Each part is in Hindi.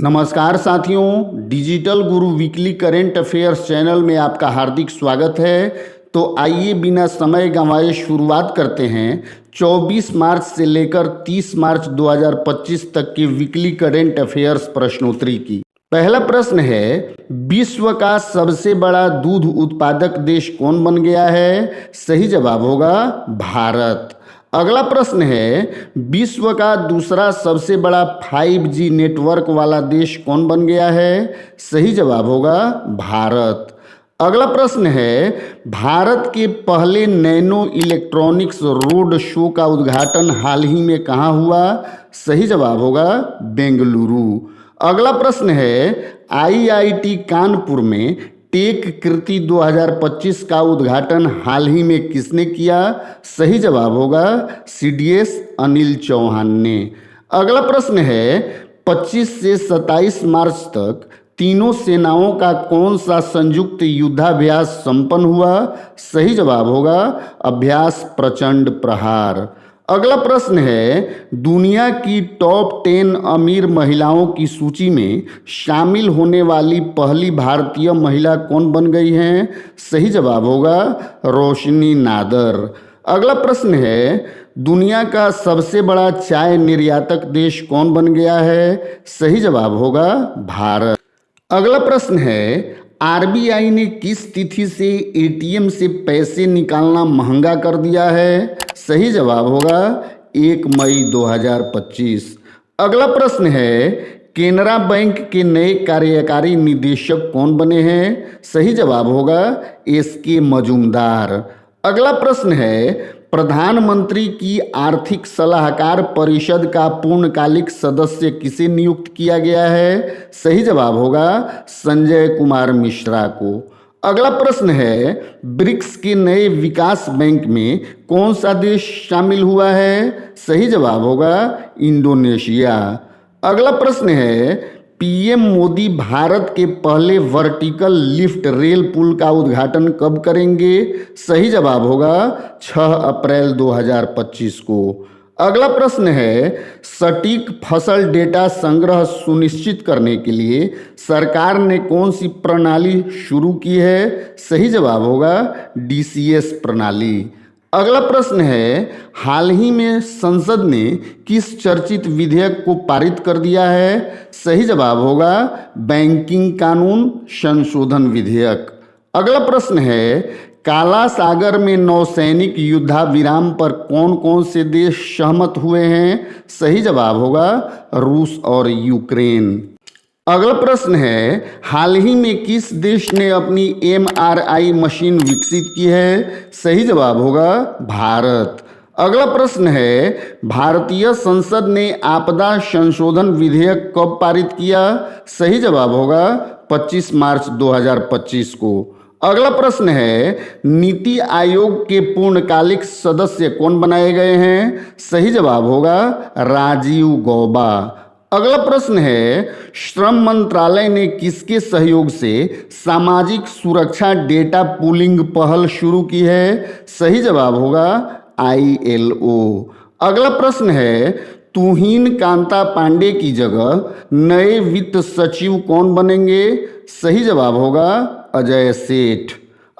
नमस्कार साथियों, डिजिटल गुरु वीकली करंट अफेयर्स चैनल में आपका हार्दिक स्वागत है। तो आइए बिना समय गंवाए शुरुआत करते हैं 24 मार्च से लेकर 30 मार्च 2025 तक के वीकली करंट अफेयर्स प्रश्नोत्तरी की। पहला प्रश्न है, विश्व का सबसे बड़ा दूध उत्पादक देश कौन बन गया है? सही जवाब होगा भारत। अगला प्रश्न है, विश्व का दूसरा सबसे बड़ा 5G नेटवर्क वाला देश कौन बन गया है? सही जवाब होगा भारत। अगला प्रश्न है, भारत के पहले नैनो इलेक्ट्रॉनिक्स रोड शो का उद्घाटन हाल ही में कहाँ हुआ? सही जवाब होगा बेंगलुरु। अगला प्रश्न है, IIT कानपुर में टेक कृति 2025 का उद्घाटन हाल ही में किसने किया? सही जवाब होगा CDS अनिल चौहान ने। अगला प्रश्न है, 25 से 27 मार्च तक तीनों सेनाओं का कौन सा संयुक्त युद्धाभ्यास संपन्न हुआ? सही जवाब होगा अभ्यास प्रचंड प्रहार। अगला प्रश्न है, दुनिया की टॉप 10 अमीर महिलाओं की सूची में शामिल होने वाली पहली भारतीय महिला कौन बन गई हैं? सही जवाब होगा रोशनी नादर। अगला प्रश्न है, दुनिया का सबसे बड़ा चाय निर्यातक देश कौन बन गया है? सही जवाब होगा भारत। अगला प्रश्न है, RBI ने किस तिथि से ATM से पैसे निकालना महंगा कर दिया है? सही जवाब होगा 1 मई 2025। अगला प्रश्न है, केनरा बैंक के नए कार्यकारी निदेशक कौन बने हैं? सही जवाब होगा SK मजूमदार। अगला प्रश्न है, प्रधानमंत्री की आर्थिक सलाहकार परिषद का पूर्णकालिक सदस्य किसे नियुक्त किया गया है? सही जवाब होगा संजय कुमार मिश्रा को। अगला प्रश्न है, ब्रिक्स के नए विकास बैंक में कौन सा देश शामिल हुआ है? सही जवाब होगा इंडोनेशिया। अगला प्रश्न है, PM मोदी भारत के पहले वर्टिकल लिफ्ट रेल पुल का उद्घाटन कब करेंगे? सही जवाब होगा 6 अप्रैल 2025 को। अगला प्रश्न है, सटीक फसल डेटा संग्रह सुनिश्चित करने के लिए सरकार ने कौन सी प्रणाली शुरू की है? सही जवाब होगा DCS प्रणाली। अगला प्रश्न है, हाल ही में संसद ने किस चर्चित विधेयक को पारित कर दिया है? सही जवाब होगा बैंकिंग कानून संशोधन विधेयक। अगला प्रश्न है, काला सागर में नौसैनिक युद्धाविराम पर कौन कौन से देश सहमत हुए हैं? सही जवाब होगा रूस और यूक्रेन। अगला प्रश्न है, हाल ही में किस देश ने अपनी MRI मशीन विकसित की है? सही जवाब होगा भारत। अगला प्रश्न है, भारतीय संसद ने आपदा संशोधन विधेयक कब पारित किया? सही जवाब होगा 25 मार्च 2025 को। अगला प्रश्न है, नीति आयोग के पूर्णकालिक सदस्य कौन बनाए गए हैं? सही जवाब होगा राजीव गौबा। अगला प्रश्न है, श्रम मंत्रालय ने किसके सहयोग से सामाजिक सुरक्षा डेटा पूलिंग पहल शुरू की है? सही जवाब होगा ILO। अगला प्रश्न है, तुहिन कांता पांडे की जगह नए वित्त सचिव कौन बनेंगे? सही जवाब होगा अजय सेठ।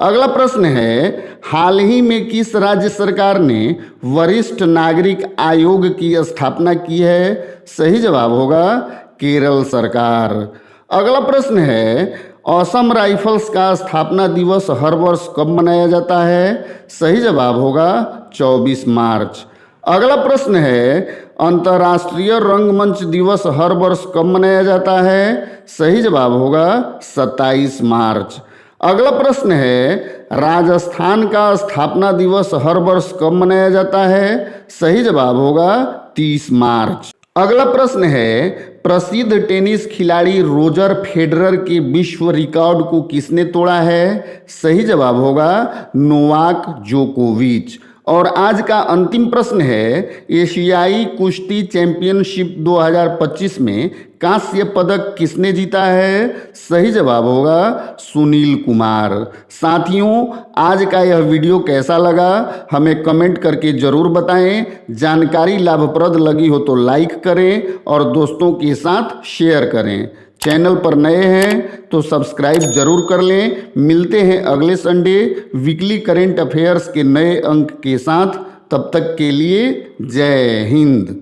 अगला प्रश्न है, हाल ही में किस राज्य सरकार ने वरिष्ठ नागरिक आयोग की स्थापना की है? सही जवाब होगा केरल सरकार। अगला प्रश्न है, असम राइफल्स का स्थापना दिवस हर वर्ष कब मनाया जाता है? सही जवाब होगा 24 मार्च। अगला प्रश्न है, अंतर्राष्ट्रीय रंगमंच दिवस हर वर्ष कब मनाया जाता है? सही जवाब होगा 27 मार्च। अगला प्रश्न है, राजस्थान का स्थापना दिवस हर वर्ष कब मनाया जाता है? सही जवाब होगा 30 मार्च। अगला प्रश्न है, प्रसिद्ध टेनिस खिलाड़ी रोजर फेडरर के विश्व रिकॉर्ड को किसने तोड़ा है? सही जवाब होगा नोवाक जोकोविच। और आज का अंतिम प्रश्न है, एशियाई कुश्ती चैंपियनशिप 2025 में कांस्य पदक किसने जीता है? सही जवाब होगा सुनील कुमार। साथियों, आज का यह वीडियो कैसा लगा हमें कमेंट करके ज़रूर बताएं। जानकारी लाभप्रद लगी हो तो लाइक करें और दोस्तों के साथ शेयर करें। चैनल पर नए हैं तो सब्सक्राइब जरूर कर लें। मिलते हैं अगले संडे वीकली करेंट अफेयर्स के नए अंक के साथ। तब तक के लिए जय हिंद।